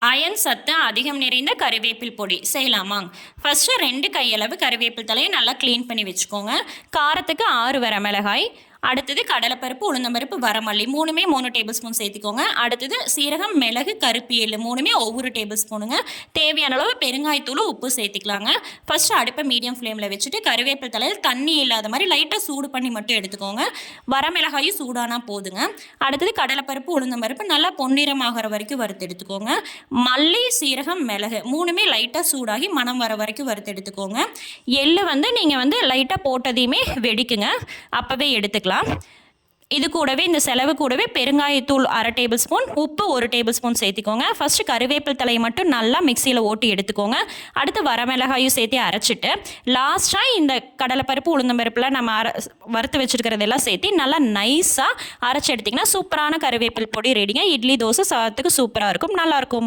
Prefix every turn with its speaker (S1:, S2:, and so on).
S1: Iron சத்து அதிகம் நிறைந்த கறிவேப்பில் பொடி செய்யலாமா? ஃபஸ்ட்டு 2 கையளவு கறிவேப்பில் தலையை நல்லா க்ளீன் பண்ணி வச்சுக்கோங்க. காரத்துக்கு 6 வரமிளகாய், அடுத்தது கடலைப்பருப்பு, உளுந்தம்பருப்பு, வரமல்லி 3மே 3 டேபிள் ஸ்பூன் சேர்த்திக்கோங்க. அடுத்தது சீரகம், மிளகு, கருப்பு எள்ளு 3மே ஒவ்வொரு டேபிள் ஸ்பூனுங்க. தேவையான அளவு பெருங்காயத்தூள், உப்பு சேர்த்திக்கலாங்க. ஃபஸ்ட்டு அடுப்பை மீடியம் ஃப்ளேமில் வச்சுட்டு கறிவேப்பில் தலையில் தண்ணி இல்லாத மாதிரி லைட்டாக சூடு பண்ணி மட்டும் எடுத்துக்கோங்க. வரமிளகாயும் சூடானா போதுங்க. அடுத்தது கடலைப்பருப்பு, உளுந்தம்பருப்பு நல்லா பொன்னிறமாகிற வரைக்கும் வறுத்து எடுத்துக்கோங்க. மல்லி, சீரகம், மிளகு 3மே லைட்டாக சூடாகி மணம் வர வரைக்கும் வறுத்து எடுத்துக்கோங்க. எள்ளு நீங்கள் லைட்டாக போட்டதையுமே வெடிக்குங்க, அப்போவே எடுத்துக்கலாம். இது கூடவே இந்த செலவு கூடவே பெருங்காயத்தூள் 1/2 டேபிள் ஸ்பூன், உப்பு 1 டேபிள் ஸ்பூன் சேர்த்திக்கோங்க. ஃபஸ்ட்டு கறிவேப்பில் தலையை மட்டும் நல்லா மிக்சியில் ஓட்டி எடுத்துக்கோங்க. அடுத்து வரமிளகாயும் சேர்த்து அரைச்சிட்டு லாஸ்ட்டாக இந்த கடலைப்பருப்பு, உளுந்தம்பருப்புலாம் நம்ம வறுத்து வச்சுருக்கிறதெல்லாம் சேர்த்து நல்லா நைஸாக அரைச்சி எடுத்திங்கன்னா சூப்பரான கறிவேப்பில் பொடி ரெடிங்க. இட்லி, தோசை, சாதத்துக்கு சூப்பராக இருக்கும், நல்லாயிருக்கும்.